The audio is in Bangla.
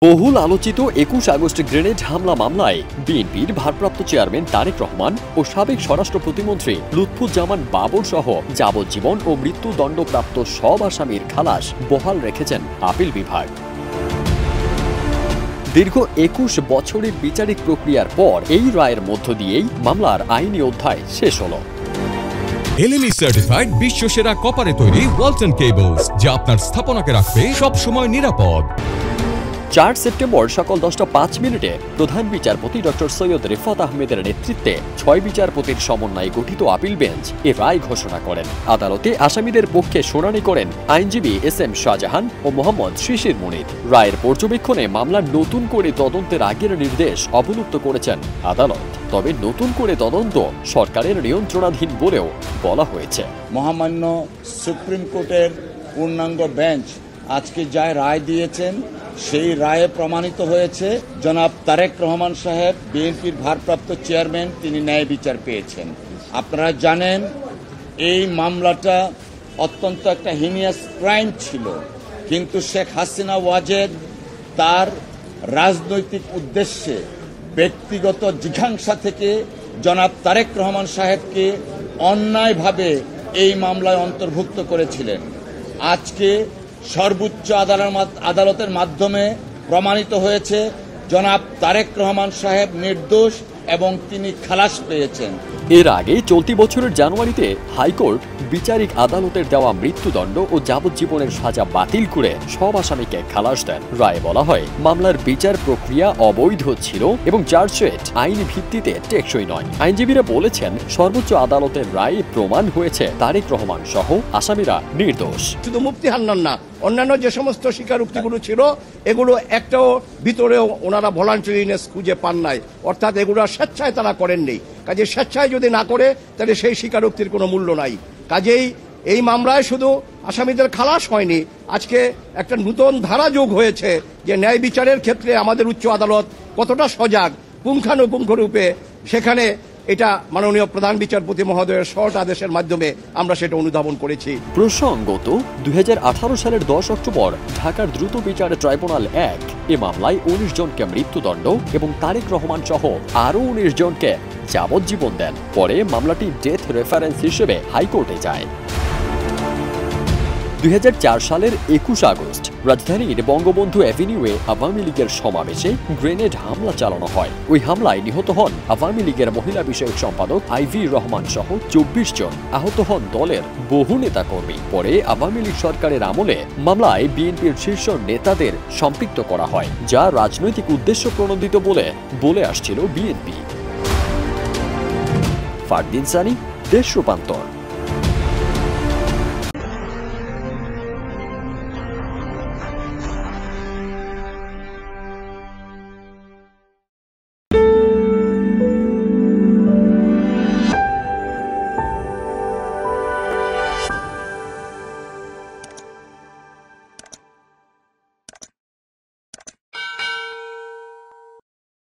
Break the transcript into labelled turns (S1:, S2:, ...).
S1: বহুল আলোচিত ২১ আগস্ট গ্রেনেড হামলা মামলায় বিএনপির ভারপ্রাপ্ত চেয়ারম্যান তারেক রহমান ও সাবেক স্বরাষ্ট্র প্রতিমন্ত্রী লুৎফুজ্জামান বাবর সহ যাবজ্জীবন ও মৃত্যুদণ্ডপ্রাপ্ত সব আসামির খালাস বহাল রেখেছেন আপিল বিভাগ। দীর্ঘ ২১ বছরের বিচারিক প্রক্রিয়ার পর এই রায়ের মধ্য দিয়েই মামলার আইনি অধ্যায় শেষ হলো।
S2: এলএমই সার্টিফাইড বিশ্বসেরা কপারে তৈরি ওয়ালটন কেবলস, যা আপনার স্থাপনাকে রাখবে সব সময় নিরাপদ।
S1: ৪ সেপ্টেম্বর সকাল ১০টা ৫ প্রধান বিচারপতি ডক্টর সৈয়দ রিফাত আহমেদের নেতৃত্বে ৬ বিচারপতির সমন্বয়ে গঠিত আপিল বেঞ্চ এ রায় ঘোষণা করেন। আদালতে আসামিদের পক্ষে শুনানি করেন আইনজীবী এস.এম. শাহজাহান ও মোহাম্মদ শিশির মুনির। রায়ের পর্যবেক্ষণে মামলার নতুন করে তদন্তের আগের নির্দেশ অবলুপ্ত করেছেন আদালত। তবে নতুন করে তদন্ত সরকারের নিয়ন্ত্রণাধীন বলেও বলা হয়েছে।
S3: মহামান্য সুপ্রিম কোর্টের পূর্ণাঙ্গ বেঞ্চ আজকে যা রায় দিয়েছেন সেই রায়ে প্রমাণিত হয়েছে জনাব তারেক রহমান সাহেব, বিএনপির ভারপ্রাপ্ত চেয়ারম্যান, তিনি ন্যায় বিচার পেয়েছেন। আপনারা জানেন এই মামলাটা অত্যন্ত একটা হিনিয়াস ক্রাইম ছিল, কিন্তু শেখ হাসিনা ওয়াজেদ তার রাজনৈতিক উদ্দেশ্যে ব্যক্তিগত জিঘাংসা থেকে জনাব তারেক রহমান সাহেবকে অন্যায়ভাবে এই মামলায় অন্তর্ভুক্ত করেছিলেন। আজকে সর্বোচ্চ আদালতের মাধ্যমে প্রমাণিত হয়েছে জনাব তারেক রহমান সাহেব নির্দোষ এবং তিনি খালাস পেয়েছেন।
S1: এর আগে চলতি বছরের জানুয়ারিতে হাইকোর্ট বিচারিক আদালতের দেওয়া মৃত্যুদণ্ড ও যাবজ্জীবনের সাজা বাতিল করে সব আসামিকে খালাস দেন। রায়ে বলা হয় মামলার বিচার প্রক্রিয়া অবৈধ ছিল এবং চার্জশিট আইনি ভিত্তিতে টেকসই নয়। আইনজীবীরা বলেছেন সর্বোচ্চ আদালতের রায়ে প্রমাণ হয়েছে তারেক রহমান সহ আসামিরা নির্দোষ।
S4: শুধু মুফতি হান্নান না, অন্যান্য যে সমস্ত স্বীকারোক্তিগুলো ছিল এগুলো একটাও ভিতরেও ওনারা ভলান্টারিনেস খুঁজে পান নাই, অর্থাৎ এগুলো স্বেচ্ছায় তারা করেননি। কাজে স্বেচ্ছায় যদি না করে তাহলে সেই স্বীকারোক্তির কোনো মূল্য নাই। কাজেই এই মামলায় শুধু আসামিদের খালাস হয়নি, আজকে একটা নতুন ধারা যোগ হয়েছে যে ন্যায় বিচারের ক্ষেত্রে আমাদের উচ্চ আদালত কতটা সজাগ, পুঙ্খানুপুঙ্খ রূপে সেখানে এটা মাননীয় প্রধান বিচারপতি মহোদয়ের শর্ট আদেশের মাধ্যমে আমরা সেটা অনুধাবন করেছি।
S1: প্রসঙ্গত ২০১৮ সালের ১০ অক্টোবর ঢাকার দ্রুত বিচার ট্রাইব্যুনাল ১ এ মামলায় ১৯ জনকে মৃত্যুদণ্ড এবং তারেক রহমান সহ আরও ১৯ জনকে যাবজ্জীবন দেন। পরে মামলাটি ডেথ রেফারেন্স হিসেবে হাইকোর্টে যায়। ২০০৪ সালের ২১ আগস্ট রাজধানীর বঙ্গবন্ধু অ্যাভিনিউয়ে আওয়ামী লীগের সমাবেশে গ্রেনেড হামলা চালানো হয়। ওই হামলায় নিহত হন আওয়ামী লীগের মহিলা বিষয়ক সম্পাদক আইভি রহমান সহ ২৪ জন। আহত হন দলের বহু নেতাকর্মী। পরে আওয়ামী লীগ সরকারের আমলে মামলায় বিএনপির শীর্ষ নেতাদের সম্পৃক্ত করা হয়, যা রাজনৈতিক উদ্দেশ্য প্রণোদিত বলে আসছিল বিএনপি। ফারদিন সানি, দেশ রূপান্তর।